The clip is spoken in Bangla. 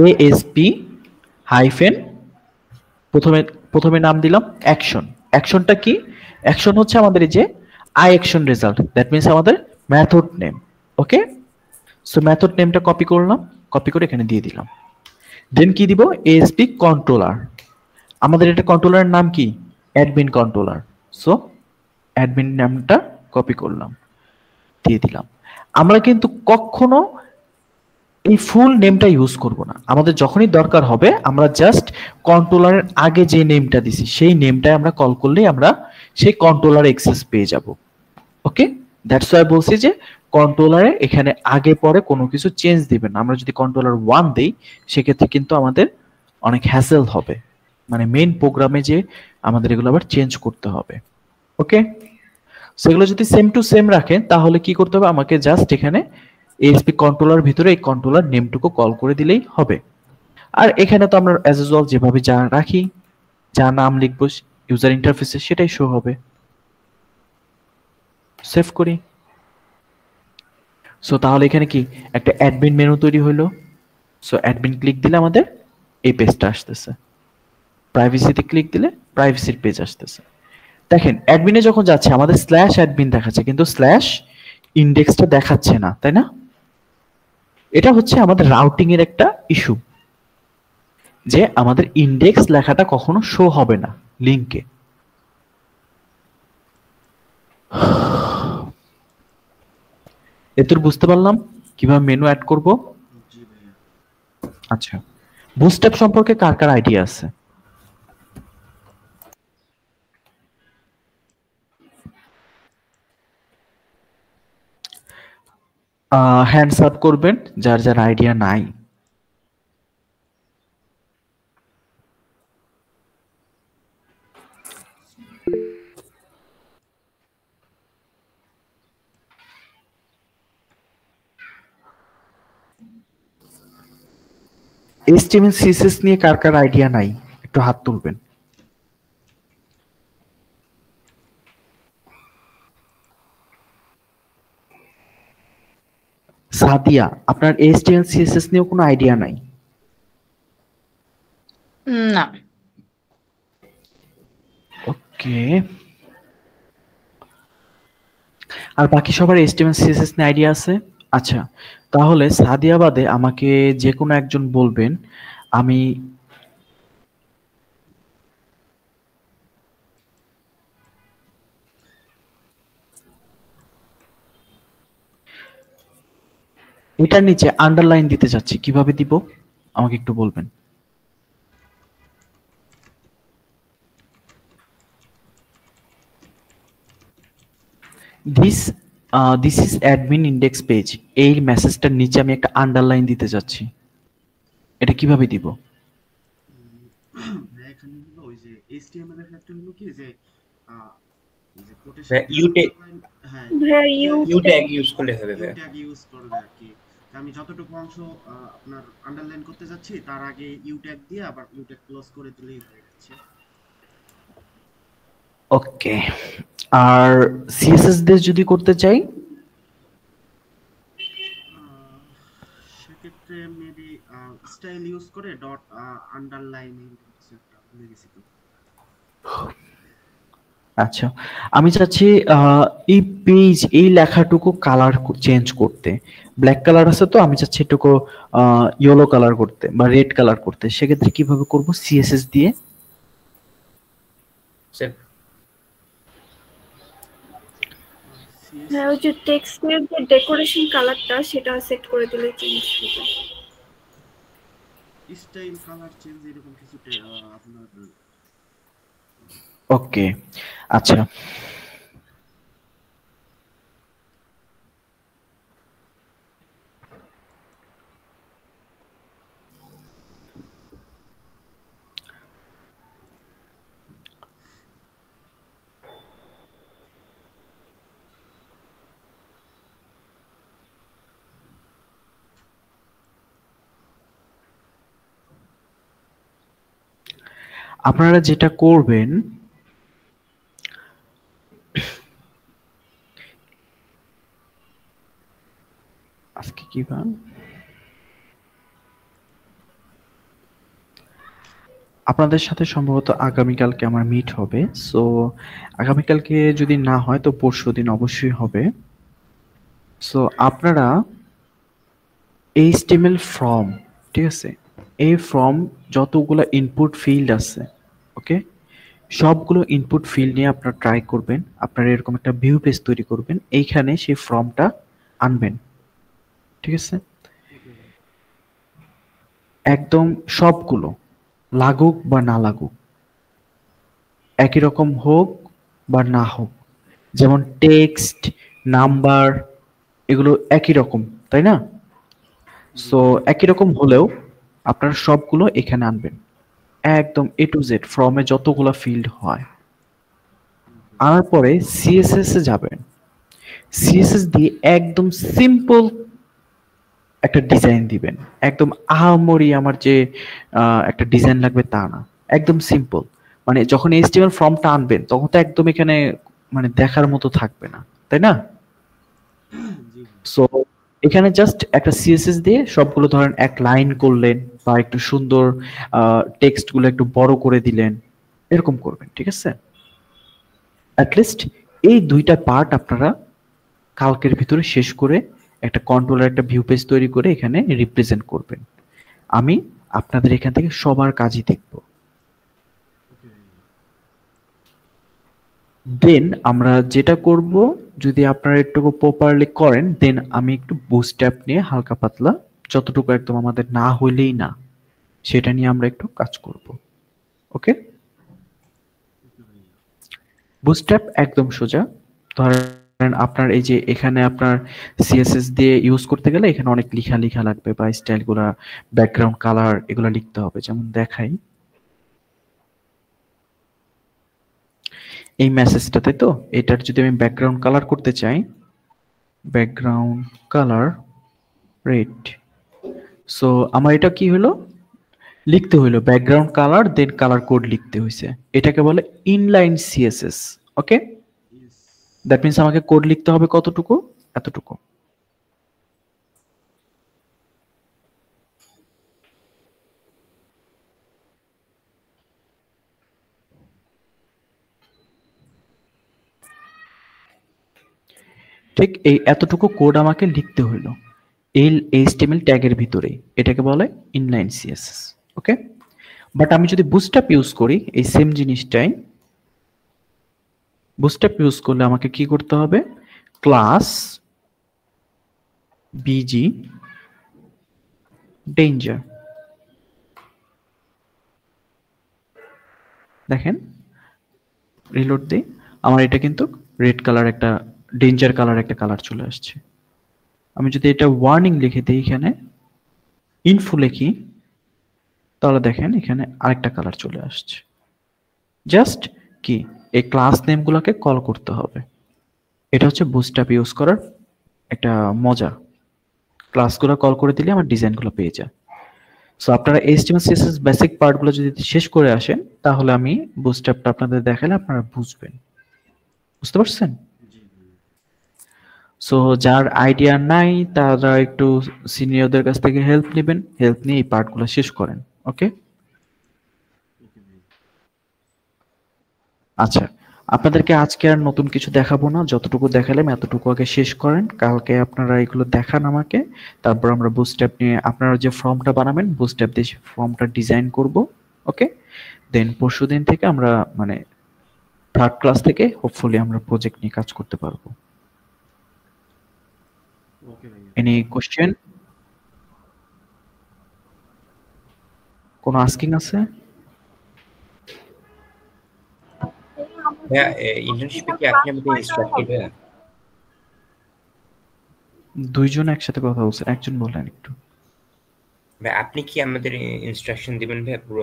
ASP হাইফেন প্রথমে প্রথমে নাম দিলাম অ্যাকশন। অ্যাকশনটা কি? অ্যাকশন হচ্ছে আমাদের এই যে I action result, that means আমাদের মেথড নেম। ওকে, সো মেথড নেমটা কপি করলাম, কপি করে এখানে দিয়ে দিলাম। দেন কি দিব? ASP controller. আমাদের এটা কন্ট্রোলারের নাম কি? Admin controller. সো অ্যাডমিন নামটা কপি করলাম, দিয়ে দিলাম। আমরা কিন্তু কখনো এই ফুল নেমটা ইউজ করব না। আমাদের যখনই দরকার হবে আমরা জাস্ট কন্ট্রোলারের আগে যে নেমটা দিছি সেই নেমটাই আমরা কল করলেই আমরা সেই কন্ট্রোলার অ্যাক্সেস পেয়ে যাব। ওকে, দ্যাটস ওয়াই বলছি যে কন্ট্রোলারে এখানে আগে পরে কোনো কিছু চেঞ্জ দিবেন না। আমরা যদি কন্ট্রোলার 1 দেই সেক্ষেত্রে কিন্তু আমাদের অনেক হ্যাসেল হবে, মানে মেইন প্রোগ্রামে যে আমাদের এগুলো আবার চেঞ্জ করতে হবে। ওকে, সেগুলো যদি সেম টু সেম রাখেন তাহলে কি করতে হবে? আমাকে জাস্ট এখানে ASP কন্ট্রোলার ভিতরে এই কন্ট্রোলার নেমটুকু কল করে দিলেই হবে। আর এখানে তো আমরা অ্যাজ ইউজুয়াল যেভাবে যা রাখি, যা নাম লিখবো ইউজার ইন্টারফেসে সেটাই শো হবে। সেভ করি। সো তাহলে এখানে কি একটা অ্যাডমিন মেনু তৈরি হলো। সো অ্যাডমিন ক্লিক দিলে আমাদের এই পেজটা আসতেছে। প্রাইভেসিতে ক্লিক দিলে প্রাইভেসির পেজ আসতেছে। দেখেন অ্যাডমিনে যখন যাচ্ছে আমাদের স্ল্যাশ অ্যাডমিন দেখাচ্ছে কিন্তু স্ল্যাশ ইন্ডেক্সটা দেখাচ্ছে না, তাই না? এটা হচ্ছে আমাদের রাউটিং এর একটা ইস্যু, যে আমাদের ইন্ডেক্স লেখাটা কখনো শো হবে না লিংকে। এত বুঝতে পারলাম কিভাবে মেনু অ্যাড করব। জি ভাইয়া। আচ্ছা, বুটস্ট্র্যাপ সম্পর্কে কার কার আইডিয়া আছে? হ্যান্ডস আপ করবেন যার যার আইডিয়া নাই। HTML CSS নিয়ে কার কার আইডিয়া নাই একটু হাত তুলবেন। সাদিয়া, আপনার HTML CSS নিয়েও কোনো আইডিয়া নাই? না। ওকে, আর বাকি সবার HTML CSS নিয়ে আইডিয়া আছে? আচ্ছা, তাহলে সাদিয়া বাদে আমাকে যে কোনো একজন বলবেন। আমি এটার নিচে আন্ডারলাইন দিতে চাচ্ছি, কিভাবে দিব আমাকে একটু বলবেন। This this is admin index page, এই মেসেজটার নিচে আমি একটা আন্ডারলাইন দিতে চাচ্ছি, এটা কিভাবে দিব? ভাইয়া এখানে হলো ওই যে HTML এর একটা হলো কি যে আহ, এই যে কোটেশন ভাইয়া আন্ডারলাইন, হ্যাঁ ভাইয়া ইউ ইউ ট্যাগ ইউজ করলে হবে ইউ ভাইয়া। ট্যাগ ইউজ করবে আর কি। তো আমি যতটুকু অংশ আপনার আন্ডারলাইন করতে যাচ্ছি তার আগে ইউ ট্যাগ দিয়ে আবার ইউ ট্যাগ ক্লোজ করে দিলেই হয়ে যাচ্ছে। ওকে, আর সিএসএস দিয়ে যদি করতে চাই? আহ, সেক্ষেত্রে মেবি স্টাইল ইউজ করে ডট আন্ডারলাইন কিছু একটা ভুলে গেছি তো। আচ্ছা, আমি চাচ্ছি এই পেজ এই লেখাটুকু কালার চেঞ্জ করতে। ব্ল্যাক কালার আছে তো, আমি চাচ্ছি এটুকু ইয়েলো কালার করতে বা রেড কালার করতে। সেক্ষেত্রে কিভাবে করব সিএসএস দিয়ে? সেভ। হ্যাঁ, সিএসএস ওই যে টেক্সটের যে ডেকোরেশন কালারটা সেটা সেট করে দিলে চেঞ্জ হবে। স্টাইল কালার চেঞ্জ এরকম কিছু আপনার ওকে, আচ্ছা। আপনারা যেটা করবেন, আজকে কি বার? আপনাদের সাথে সম্ভবত আগামীকালকে আমার মিট হবে। সো আগামীকালকে যদি না হয় তো পরশুদিন অবশ্যই হবে। সো আপনারা HTML ফর্ম, ঠিক আছে, এই ফর্ম যতগুলো ইনপুট ফিল্ড আছে, ওকে, সবগুলো ইনপুট ফিল্ড নিয়ে আপনারা ট্রাই করবেন। আপনারা এরকম একটা ভিউ পেজ তৈরি করবেন, এইখানে সেই ফর্মটা আনবেন, ঠিক আছে। ওকে ভাই। একদম সবগুলো লাগুক বা না লাগুক, একই রকম হোক বা না হোক, যেমন টেক্সট, নাম্বার, এগুলো একই রকম, তাই না? জি সো ভাই। একই রকম হলেও আপনারা সবগুলো এখানে আনবেন, একদম A to Z ফর্মে যতগুলো ফিল্ড হয়। ওকে। আনার পরে সিএসএস এ যাবেন, সিএসএস দিয়ে একদম সিম্পল একটা ডিজাইন দিবেন। একদম আহামরি আমার যে একটা ডিজাইন লাগবে তা না, একদম সিম্পল। মানে যখন এইচটিএমএল ফর্মটা আনবেন তখন তো একদম এখানে মানে দেখার মতো থাকবে না, তাই না? জি ভাই। সো এখানে জাস্ট একটা সিএসএস দিয়ে সবগুলো ধরেন এক লাইন করলেন বা একটু সুন্দর টেক্সট গুলো একটু বড় করে দিলেন, এরকম করবেন, ঠিক আছে। অ্যাটলিস্ট এই দুইটা পার্ট আপনারা কালকের ভিতরে শেষ করে একটা কন্ট্রোলার, একটা ভিউ পেজ তৈরি করে এখানে রিপ্রেজেন্ট করবেন। আমি আপনাদের এখান থেকে সবার কাজই দেখব। ওকে ভাই। দেন আমরা যেটা করব, যদি আপনারা একটু প্রপারলি করেন, দেন আমি একটু বুস্ট্র্যাপ নিয়ে হালকা পাতলা, যতটুকু একদম আমাদের না হইলেই না, সেটা নিয়ে আমরা একটু কাজ করব। ওকে, ওকে ভাই। বুস্ট্র্যাপ একদম সোজা। ধরেন আপনার এই যে এখানে আপনার সিএসএস দিয়ে ইউজ করতে গেলে এখানে অনেক লেখা লেখা লাগবে বা স্টাইলগুলা, ব্যাকগ্রাউন্ড কালার, এগুলো লিখতে হবে। যেমন দেখাই এই মেসেজটা, তাই তো? এটার যদি আমি ব্যাকগ্রাউন্ড কালার করতে চাই, ব্যাকগ্রাউন্ড কালার রেড, সো আমার এটা কি হলো, লিখতে হইলো ব্যাকগ্রাউন্ড কালার, দেন কালার কোড লিখতে হয়েছে। এটাকে বলে inline CSS. Okay, yes. That means আমাকে কোড লিখতে হবে কতটুকু, এতটুকু। ঠিক এই এতটুকু কোড আমাকে লিখতে হইলো এই এইচটিএমএল ট্যাগের ভিতরে। এটাকে বলে ইনলাইন সিএসএস। ওকে, বাট আমি যদি বুস্ট্র্যাপ ইউজ করি এই সেম জিনিসটাই, বুস্ট্র্যাপ ইউজ করলে আমাকে কি করতে হবে, ক্লাস বিজি ডেঞ্জার, দেখেন রিলোড দিই, আমার এটা কিন্তু রেড কালার একটা, ডেঞ্জার কালার একটা কালার চলে আসছে। আমি যদি এটা ওয়ার্নিং লিখে দিই, এখানে ইনফো লিখি, তাহলে দেখেন এখানে আরেকটা কালার চলে আসছে। জাস্ট কি, এই ক্লাস নেমগুলোকে কল করতে হবে। এটা হচ্ছে বুস্ট্র্যাপ ইউজ করার একটা মজা। ক্লাসগুলো কল করে দিলে আমার ডিজাইনগুলো পেয়ে যায়। সো আপনারা এইচটিএমএল সিএসএস বেসিক পার্টগুলো যদি শেষ করে আসেন, তাহলে আমি বুস্ট্র্যাপটা আপনাদের দেখালে আপনারা বুঝবেন। বুঝতে পারছেন? জি ভাই। সো যার আইডিয়া নাই তারা একটু সিনিয়রদের কাছ থেকে হেল্প নেবেন, হেল্প নিয়ে এই পার্টগুলো শেষ করেন। ওকে, ওকে ভাই। আচ্ছা, আপনাদেরকে আজকে আর নতুন কিছু দেখাবো না, যতটুকু দেখালাম এতটুকু আগে শেষ করেন। কালকে আপনারা এগুলো দেখান আমাকে, তারপর আমরা বুস্ট্র্যাপ নিয়ে আপনারা যে ফর্মটা বানাবেন বুস্ট্র্যাপ দিয়ে ফর্মটা ডিজাইন করব। ওকে, দেন পরশুদিন থেকে আমরা মানে থার্ড ক্লাস থেকে হোপফুলি আমরা প্রজেক্ট নিয়ে কাজ করতে পারবো। ওকে ভাইয়া। এনি কোশ্চেন, কোনো আস্কিং আছে? ভাইয়া ইন্টার্নশিপে কি আপনি আমাদের ইনস্ট্রাক্টর ভাইয়া? দুইজন একসাথে কথা বলছেন, একজন বলেন একটু। ভাই আপনি কি আমাদের ইনস্ট্রাকশন দিবেন ভাইয়া পুরো